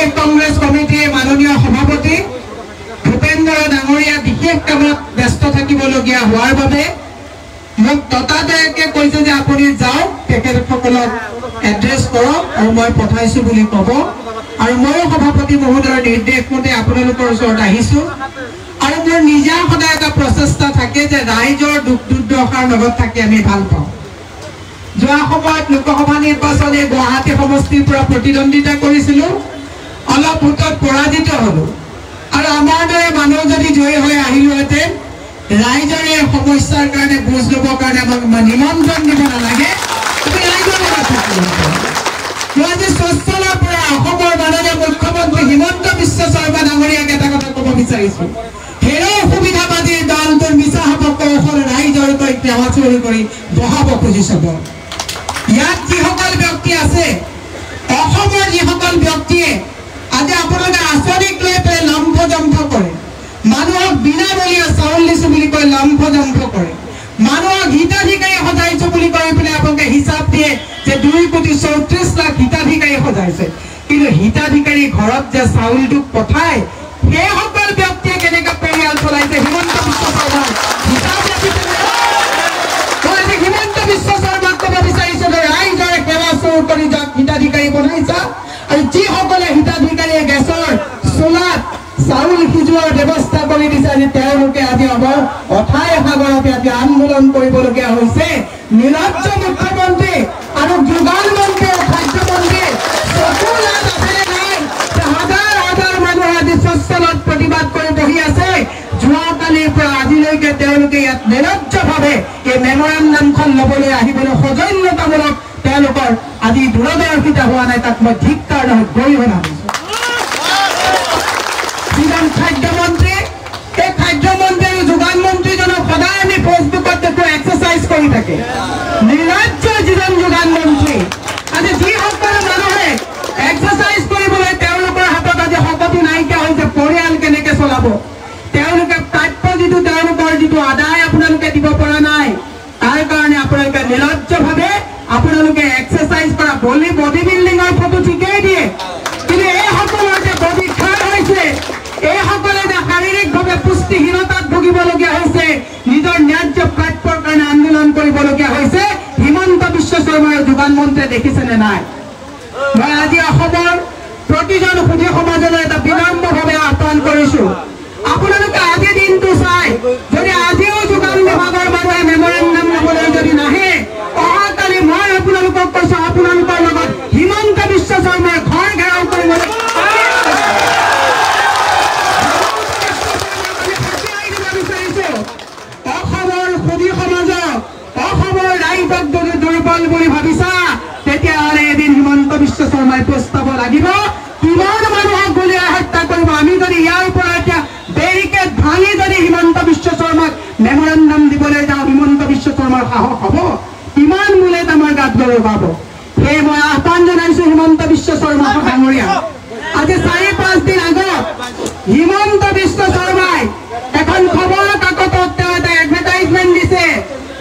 प्रदेश Congress committee माननीय सभापति भूपेन्द्र डांगरिया विशेष कामत व्यस्त থাকিবলগীয়া হোৱাৰ বাবে মোক ততাতৈয়াকে কৈছে যে আপুনি যাওক তেখেতসকলক এড্ৰেছ কৰক আৰু মই পঠাইছো বুলি ক'ব আৰু মই সভাপতি মহোদয়ৰ নিৰ্দেশ মতে আপোনালোকৰ ওচৰত আহিছো আৰু মোৰ নিজা সদায় এটা প্ৰচেষ্টা থাকে যে ৰাইজৰ দুখ দুৰ্দশাৰ লগত থাকি আমি ভাল পাওঁ যোৱা সময়ত লোকসভা নিৰ্বাচনে গুৱাহাটী সমষ্টিৰ পৰা প্ৰতিদ্বন্দ্বিতা কৰিছিলো অলপ ভোটত পৰাজিত হলো আৰু আমাৰ দৰে মানুহ যদি জয়ী হৈ আহিলোহেঁতেন ৰাইজৰ এই সমস্যাৰ কাৰণে বুজ ল'বৰ কাৰণে আমাক নিমন্ত্ৰণ দিব নালাগে ৰাইজৰ লগত থাকিলোহেঁতেন আজি স্বচ্ছতাৰ পৰা অসমৰ মাননীয় মুখ্যমন্ত্ৰী হিমন্ত বিশ্ব শৰ্মা ডাঙৰীয়াক এটা কথা ক'ব বিচাৰিছো হেৰো সুবিধাবাদীৰ দলটোৰ মিছা হব কৌশল ৰাইজৰ সৈতে আলোচনা কৰি বহাব খুজিছব ইয়াত যিসকল ব্যক্তি আছে অসমৰ যিসকল ব্যক্তিয়ে আজি আপোনালোকে আঁচনিক লৈ পেলাই লম্ফজম্ফ কৰে মানুহক বিনামূলীয়া চাউল দিছো বুলি কৈ লম্ফজম্ফ কৰে মানুহক হিতাধিকাৰী সজাইছো বুলি কৈ পেলাই আপোনালোকে হিচাপ দিয়ে যে 2,34,00,000 হিতাধিকাৰী সজাইছে কিন্তু হিতাধিকাৰী ঘৰত যে চাউলটো পঠায় সেইসকল ব্যক্তিয়ে কেনেকৈ পৰিয়াল চলাইছে হিমন্ত বিশ্ব শৰ্মাৰ হিচাপ ৰাখিছে হিমন্ত বিশ্ব শৰ্মাক ক'ব বিচাৰিছো যে ৰাইজৰ সেৱা চুৰ কৰি যাক হিতাধিকাৰী বনাইছা আৰু যিসকলে হিতাধিকাৰীয়ে গেছৰ চোলাত চাউল সিজোৱাৰ ব্যৱস্থা কৰি দিছে আজি তেওঁলোকে আজি আমাৰ অথাই সাগৰত আজি আন্দোলন কৰিবলগীয়া হৈছে নিৰজ্জ মুখ্যমন্ত্ৰী আৰু যোগান মন্ত্ৰী খাদ্যমন্ত্ৰী চকুলাত আছে নাই হাজাৰ হাজাৰ মানুহ আজি স্বচ্ছলত প্ৰতিবাদ কৰি বহি আছে যোৱাকালিৰ পৰা আজিলৈকে তেওঁলোকে ইয়াত নিৰজ্জভাৱে এই মেমৰেণ্ডামখন ল'বলৈ আহিবলৈ সৌজন্যতামূলক তেওঁলোকৰ আজি দূৰদৰ্শিতা হোৱা নাই তাক মই ধিক্কাৰ নহয় গৰিহণা দিছো খাদ্যমন্ত্ৰী এই খাদ্যমন্ত্ৰী আৰু যোগান মন্ত্ৰীজনক সদায় আমি ফেচবুকত দেখো এক্সাৰচাইজ কৰি থাকে নিৰজ্জ যিজন যোগান মন্ত্ৰী আজি যিসকল মানুহে এক্সাৰচাইজ কৰিবলৈ তেওঁলোকৰ হাতত আজি শক্তি নাইকিয়া হৈছে পৰিয়াল কেনেকৈ চলাব তেওঁলোকে প্ৰাপ্য যিটো তেওঁলোকৰ যিটো আদায় আপোনালোকে দিব পৰা নাই তাৰ কাৰণে আপোনালোকে নিৰজ্জভাৱে আপোনালোকে এক্সাৰচাইজ কৰা বডি বিল্ডিঙৰ ফটো ঠিকেই দিয়ে কিন্তু এইসকলৰ যে বডি খাৰ হৈছে এইসকলে যে শাৰীৰিকভাৱে পুষ্টিহীনতাত ভুগিবলগীয়া হৈছে নিজৰ ন্যায্য প্ৰাপ্যৰ কাৰণে আন্দোলন কৰিবলগীয়া হৈছে হিমন্ত বিশ্ব শৰ্মাৰ যোগান মন্ত্ৰীয়ে দেখিছেনে নাই মই আজি অসমৰ প্ৰতিজন সুধী সমাজলৈ এটা বিনম্ৰভাৱে আহ্বান কৰিছো আপোনালোকে আজি দিনটো চাই যদি আজিও যোগান বিভাগৰ মানুহে মেমৰেণ্ডাম ল'বলৈ যদি নাহে অহাকালি মই আপোনালোকক কৈছো আপোনালোকৰ লগত হিমন্ত বিশ্ব শৰ্মাৰ ঘৰ ঘেৰাও কৰিবলৈ দুৰ্বল বুলি ভাবিছা তেতিয়াহ'লে এদিন হিমন্ত বিশ্ব শৰ্মাই প্ৰস্তাৱ লাগিব কিমান মানুহক গুলীয়াই হত্যা কৰিব আমি যদি ইয়াৰ পৰা এতিয়া বেৰিকেড ভাঙি যদি হিমন্ত বিশ্ব শৰ্মাক মেমৰেণ্ডাম দিবলৈ যাওঁ হিমন্ত বিশ্ব শৰ্মাৰ সাহস হ'ব কিমান মূলত আমাৰ গাত গৌৰৱ পাব সেয়ে মই আহ্বান জনাইছো হিমন্ত বিশ্ব শৰ্মা ডাঙৰীয়া আজি 4-5 দিন আগত হিমন্ত বিশ্ব শৰ্মাই এখন খবৰ কাকতত তেওঁ এটা এডভাৰটাইজমেণ্ট দিছে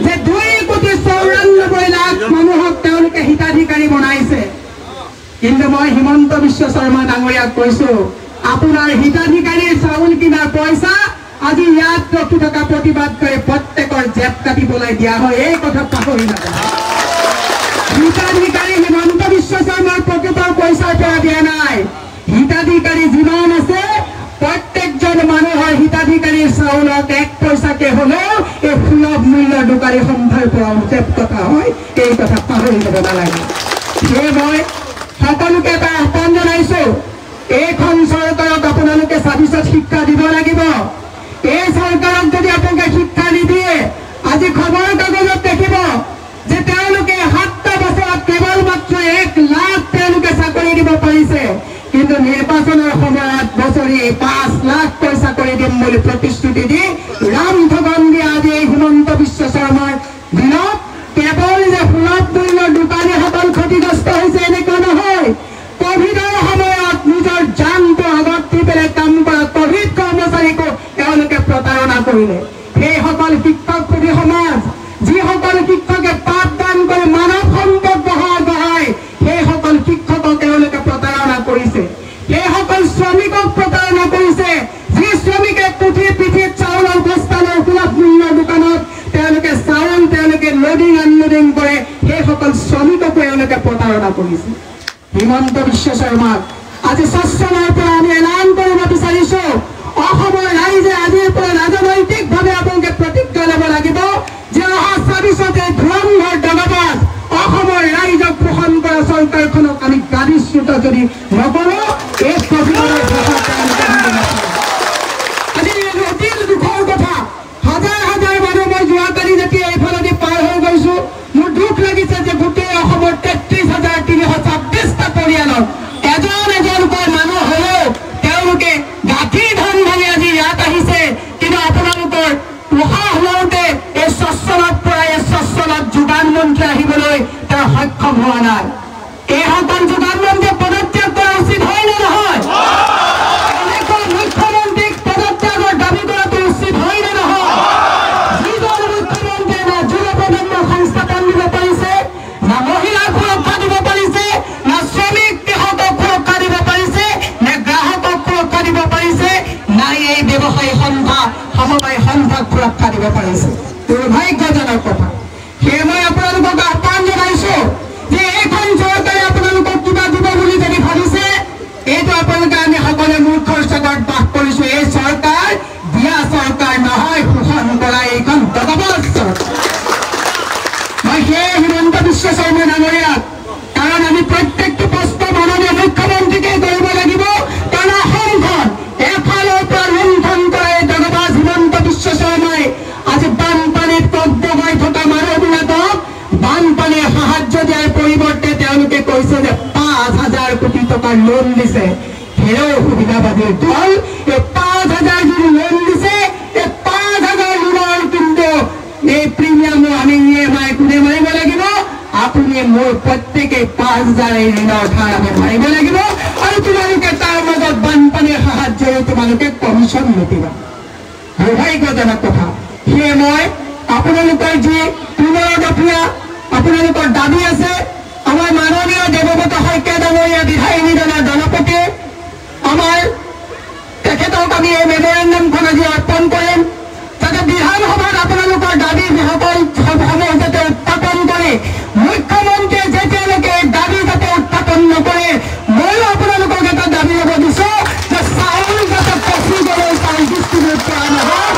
যে 2,94,00,000 মানুহক তেওঁলোকে হিতাধিকাৰী বনাইছে কিন্তু মই হিমন্ত বিশ্ব শৰ্মা ডাঙৰীয়াক কৈছো আপোনাৰ হিতাধিকাৰীৰ চাউল কিনাৰ পইচা আজি ইয়াত ৰখি থকা প্ৰতিবাদকাৰী প্ৰত্যেকৰ জেপ কাটিবলৈ দিয়া হয় এই কথা পাহৰি নাযাব হিতাধিকাৰী হিমন্ত বিশ্ব শৰ্মাৰ পকেটৰ পইচাৰ পৰা দিয়া নাই হিতাধিকাৰী যিমান আছে প্ৰত্যেকজন মানুহৰ হিতাধিকাৰীৰ চাউলত 1 পইচাকে হ'লেও এই সুলভ মূল্যৰ দোকানী সন্থাৰ পৰা জেপ কটা হয় এই কথা পাহৰি যাব নালাগে সেয়ে মই সকলোকে এটা আহ্বান জনাইছো এইখন চৰকাৰক আপোনালোকে স্বাধীনত শিক্ষা দিব লাগিব এই চৰকাৰক যদি আপোনালোকে শিক্ষা নিদিয়ে আজি খবৰ কাগজত দেখিব যে তেওঁলোকে 7টা বছৰত কেৱল মাত্ৰ 1 লাখ তেওঁলোকে চাকৰি দিব পাৰিছে কিন্তু নিৰ্বাচনৰ সময়ত বছৰি 5 লাখ পইচা কৰি দিম বুলি প্ৰতিশ্ৰুতি দি ৰাম ভগৱান দি আজি হিমন্ত বিশ্ব শৰ্মাৰ দিনত কেৱল যে সুলভ মূল্যৰ দোকানীসকল ক্ষতিগ্ৰস্ত হৈছে এনেকুৱা নহয় কোভিডৰ সময়ত নিজৰ জানটো আগত দি পেলাই কাম কৰা কোভিড কৰ্মচাৰীকো তেওঁলোকে প্ৰতাৰণা কৰিলে সেইসকল শিক্ষক সুধী সমাজ যিসকল শিক্ষকে পাঠদান কৰি মানৱ সম্পদ বঢ়াই সেইসকল শিক্ষকক তেওঁলোকে প্ৰতাৰণা কৰিছে সেইসকল কৰিছে হিমন্ত বিশ্ব শৰ্মাক আজি স্বচ্ছতাৰ পৰা আমি এলান কৰিব বিচাৰিছো অসমৰ ৰাইজে আজিৰ পৰা ৰাজনৈতিকভাৱে আপোনালোকে প্ৰতিজ্ঞা ল'ব লাগিব যে অহা ২৬তে ধুৰন্ধৰ দগাবাজ অসমৰ ৰাইজক পোষণ কৰা চৰকাৰখনক আমি গাড়ীচ্যুত যদি নকৰো এই প্ৰতিবাদৰ আজি অতি দুখৰ কথা হাজাৰ হাজাৰ মানুহ মই যোৱাকালি যেতিয়া এইফালেদি পাৰ হৈ গৈছো মোৰ দুখ লাগিছে যে গোটেই অসমৰ ৩৩,৩২৬টা পৰিয়ালৰ এজন এজনকৈ মানুহ হলেও তেওঁলোকে গাঁঠি ধন ভাঙি আজি ইয়াত আহিছে কিন্তু আপোনালোকৰ উশাহ লওঁতে এই স্বচ্ছলত পৰা এই স্বচ্ছলত যোগান মন্ত্ৰী আহিবলৈ তেওঁ সক্ষম হোৱা নাই এই সকল যোগান মন্ত্ৰীয়ে পদত্যাগ কৰা উচিত হয় নে নহয় এনেকৈ মুখ্যমন্ত্ৰীক পদত্যাগৰ দাবী কৰাটো উচিত হয় নে নহয় যিজন মুখ্যমন্ত্ৰীয়ে না যুৱ প্ৰজন্মক সংস্থাপন দিব পাৰিছে না মহিলাক সুৰক্ষা দিব পাৰিছে না শ্ৰমিক কৃষকক সুৰক্ষা দিব পাৰিছে নে গ্ৰাহকক সুৰক্ষা দিব পাৰিছে নাই এই ব্যৱসায়ী সন্থা সমবায় সন্থাক সুৰক্ষা দিব পাৰিছে দুৰ্ভাগ্যজনক কথা সেয়ে মই আপোনালোকক আহ্বান জনাইছো যে এইখন চৰকাৰে আপোনালোকক কিবা দিব বুলি যদি ভাবিছে এইটো আপোনালোকে আমি সকলোৱে মূৰ্খৰ চাগত বাস কৰিছো এই চৰকাৰ দিয়া চৰকাৰ নহয় শোষণ কৰা এইখন দগাবাজ চৰকাৰ মই সেয়ে হিমন্ত বিশ্ব শৰ্মা ডাঙৰীয়াক কাৰণ আমি প্ৰত্যেকটো প্ৰশ্ন মাননীয় মুখ্যমন্ত্ৰীকে কৰিব লাগিব কাৰণ অসমখন এফালৰ পৰা লুণ্ঠন কৰা এই দগাবাজ হিমন্ত বিশ্ব শৰ্মাই আজি বানপানীত কব্বগাই থকা মানুহবিলাকক বানপানীৰ সাহায্য দিয়াৰ পৰিৱৰ্তে তেওঁলোকে কৈছে যে ৫,০০০ কোটি টকাৰ লোন দিছে হেৰৌ সুবিধাবাদীৰ দল এই ৫,০০০ যদি লোন দিছে এই ৫,০০০ লোনৰ কিন্তু এই প্ৰিমিয়ামো আমি EMI কোনে মাৰিব লাগিব আপুনি মোৰ প্ৰত্যেকে ৫,০০০ এই ঋণৰ ধাৰ আমি মাৰিব লাগিব আৰু তোমালোকে তাৰ মাজত বানপানীৰ সাহায্যৰে তোমালোকে কমিশ্যন লুটিবা দুৰ্ভাগ্যজনক কথা সেয়ে মই আপোনালোকৰ যি পুনৰদফীয়া আপোনালোকৰ দাবী আছে আমাৰ মাননীয় দেৱব্ৰত শইকীয়া ডাঙৰীয়া বিধায়িনী দলৰ দলপতি আমাৰ তেখেতক আমি এই মেমৰেণ্ডামখন আজি অৰ্পণ কৰিম যাতে বিধানসভাত আপোনালোকৰ দাবী সমূহ যাতে উত্থাপন কৰে মুখ্যমন্ত্ৰীয়ে যেতিয়ালৈকে দাবী যাতে উত্থাপন নকৰে ময়ো আপোনালোকক এটা দাবী ল'ব দিছো যে চাউল যাতে পচি গ'লে চাউল ডিষ্ট্ৰিবিউট কৰা নহয়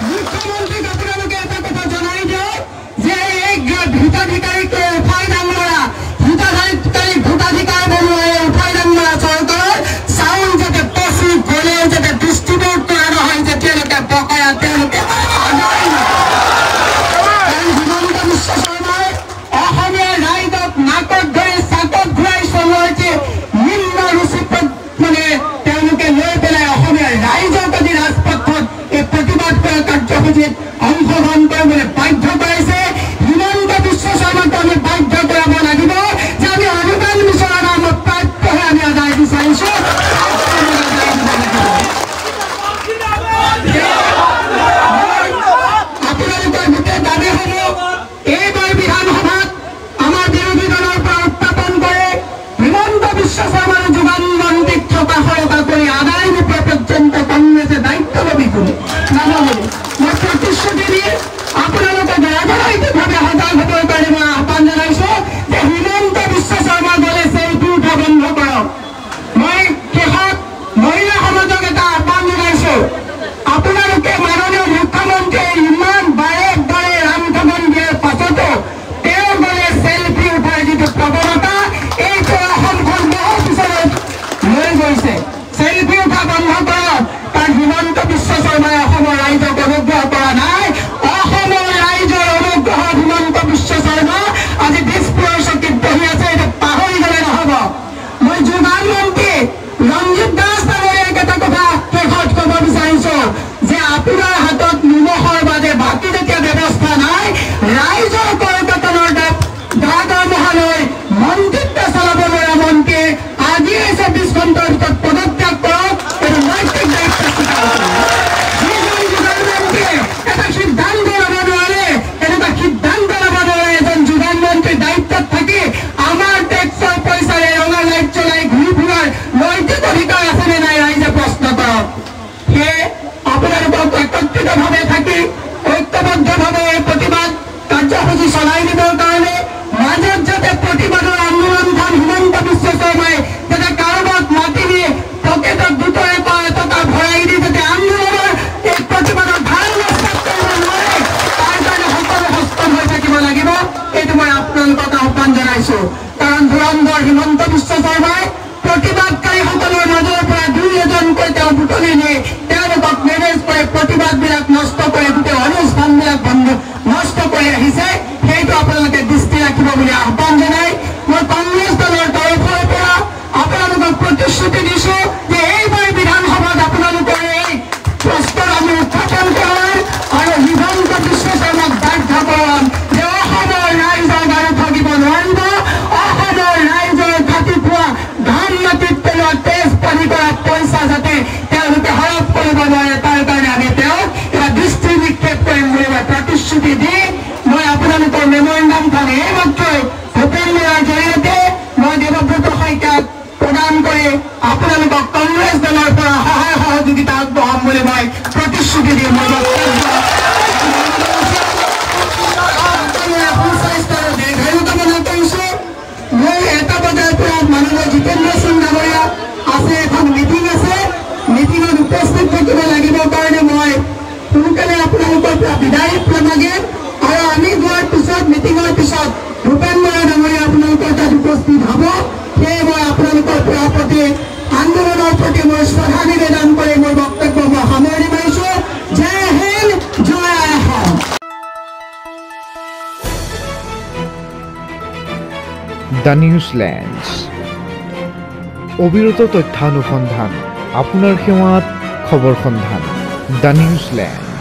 মুখ্যমন্ত্ৰীক আপোনালোকে এটা কথা জনাই দিয়ক যে এই ভোটাধিকাৰীক উঠাই দাম মৰা ভোটাধিকাৰীক ভোটাধিকাৰ বনোৱা এই উঠাই দাম মৰা চৰকাৰৰ চাউল যাতে পচি গ'লে যাতে ডিষ্ট্ৰিবিউট কৰা নহয় যেতিয়ালৈকে বকেয়া তেওঁলোকে আদায় নকৰে হিমন্ত বিশ্ব শৰ্মাই অসমীয়া ৰাইজক নাকত ধৰি চাকত ঘূৰাই চলোৱাৰ যে নিম্ন ৰুচি মানে তেওঁলোকে লৈ পেলাই অসমীয়া ৰাইজক আজি ৰাজপথত এই প্ৰতিবাদ কৰা কাৰ্যসূচীত অংশগ্ৰহণ কৰিবলৈ বাধ্য কৰাইছে হিমন্ত বিশ্ব শৰ্মাক আমি বাধ্য কৰাব লাগিব যে আমি অনুদান বিচৰা নামত প্ৰাপ্যহে আমি আদায় বিচাৰিছো আপোনালোকৰ গোটেই দাবীসমূহ এইবাৰ বিধানসভাত আমাৰ বিৰোধী দলৰ পৰা উত্থাপন কৰে হিমন্ত বিশ্ব শৰ্মাৰ যোগান মন্ত্ৰীক থকা সৰকা কৰি আদায় নোপোৱা পৰ্যন্ত কংগ্ৰেছে দায়িত্ব ল'বি বুলি নানাবলৈ মই প্ৰতিশ্ৰুতি দি আপোনালোকে ৰাজনৈতিকভাৱে সজাগ হ'বৰ কাৰণে মই আহ্বান জনাইছো যে হিমন্ত বিশ্ব শৰ্মা গ'লে চেল্ফি উঠা বন্ধ কৰক মই শেষত মহিলা সমাজক এটা আহ্বান জনাইছো আপোনালোকে মাননীয় মুখ্যমন্ত্ৰীয়ে ইমান বাৰে বাৰে ৰামঠগন দিয়াৰ পাছতো তেওঁ গ'লে চেল্ফি উঠাৰ যিটো প্ৰৱণতা এইটো অসমখন বহু পিছলৈ লৈ গৈছে চেল্ফি উঠা বন্ধ কৰক কাৰণ হিমন্ত বিশ্ব শৰ্মাই অসমৰ ৰাইজক অনুগ্ৰহ কৰা নাই অসমৰ ৰাইজৰ অনুগ্ৰহত হিমন্ত বিশ্ব শৰ্মা আজি দিছপুৰৰ চকীত বহি আছে এইটো পাহৰি গ'লে নহ'ব মই যোগান মন্ত্ৰী ৰঞ্জিত দাস ডাঙৰীয়াক এটা কথা শেষত ক'ব বিচাৰিছো যে আপোনাৰ হাতত নিমখৰ বাদে বাকী যেতিয়া ব্যৱস্থা নাই ৰাইজৰ কৰকটনৰ দৰমহালৈ মন্ত্ৰিত্ব চলাব নোৱাৰা মন্ত্ৰীয়ে আজি ২৪ ঘণ্টাৰ ভিতৰত পদত্যাগ কৰক এইটো নৈতিক দায়িত্ব স্বীকাৰ কৰক যিজন যোগান মন্ত্ৰীয়ে এটা সিদ্ধান্ত ল'ব নোৱাৰে এনেকুৱা সিদ্ধান্ত ল'ব নোৱাৰে এজন যোগান মন্ত্ৰীৰ দায়িত্বত থাকি আমাৰ টেক্সৰ পইচাৰে ৰঙা লাইট চলাই ঘূৰি ফুৰাৰ নৈতিক অধিকাৰ আছেনে নাই ৰাইজে প্ৰশ্ন কৰক সেয়ে আপোনালোকক একত্ৰিতভাৱে থাকি ঐক্যবদ্ধভাৱে এই প্ৰতিবাদ কাৰ্যসূচী চলাই আছো কাৰণ ধুৰন্ধৰ হিমন্ত বিশ্ব শৰ্মাই প্ৰতিবাদকাৰীসকলৰ মাজৰ পৰা 2-এজনকৈ তেওঁ বুটলি নি তেওঁলোকক মেনেজ কৰি প্ৰতিবাদবিলাক নষ্ট কৰি গোটেই অনুষ্ঠানবিলাক নষ্ট কৰি আহিছে সেইটো আপোনালোকে দৃষ্টি ৰাখিব বুলি আহ্বান জনাই মই কংগ্ৰেছ দলৰ তৰফৰ পৰা আপোনালোকক প্ৰতিশ্ৰুতি দিছো যে এইবাৰ বিধানসভাত আপোনালোকৰ এই প্ৰশ্ন আমি উত্থাপন কৰাৰ আৰু হিমন্ত বিশ্ব শৰ্মাক বাধ্য কৰাম যে অসমৰ ৰাইজৰ গাৰু থাকিব নোৱাৰিব অসমৰ ৰাইজৰ ঘাটি পোৱা ধান মাটিত পেলোৱা তেজ পানী কৰা পইচা যাতে তেওঁলোকে হৰপ কৰিব নোৱাৰে তাৰ কাৰণে আমি তেওঁক এটা দৃষ্টি নিক্ষেপ কৰিম বুলি মই প্ৰতিশ্ৰুতি দি মই আপোনালোকৰ মেমৰেণ্ডামখন এইমাত্ৰই ভূপেন বৰাৰ জৰিয়তে মই দেৱব্ৰত শইকীয়াক প্ৰদান কৰি আপোনালোকক কংগ্ৰেছ দলৰ পৰা সহায় সহযোগিতা আগবঢ়াম বুলি মই প্ৰতিশ্ৰুতি দি মই সুস্বাস্থ্যৰ দীৰ্ঘায়ু কামনা কৰিছো মই 1টা বজাৰ পৰা মাননীয় জিতেন্দ্ৰ সিং ডাঙৰীয়া আছে এখন মিটিং আছে মিটিঙত উপস্থিত থাকিব লাগিবৰ কাৰণে মই সোনকালে আপোনালোকৰ পৰা বিদায় মাগিম আৰু আমি যোৱাৰ পিছত মিটিঙৰ পিছত ভূপেন বৰা ডাঙৰীয়া আপোনালোকৰ তাত উপস্থিত হ'ব সেয়ে মই আপোনালোকৰ পৰা প্ৰতি আন্দোলনৰ প্ৰতি মই শ্ৰদ্ধা নিবেদন কৰি মোৰ বক্তব্য মই সামৰণি মাৰিছো জয় হিন্দ জয় অসম দ্য নিউজলেণ্ডছ অবিৰত তথ্যানুসন্ধান আপোনাৰ সেৱাত খবৰ সন্ধান দ্য নিউজলেণ্ড।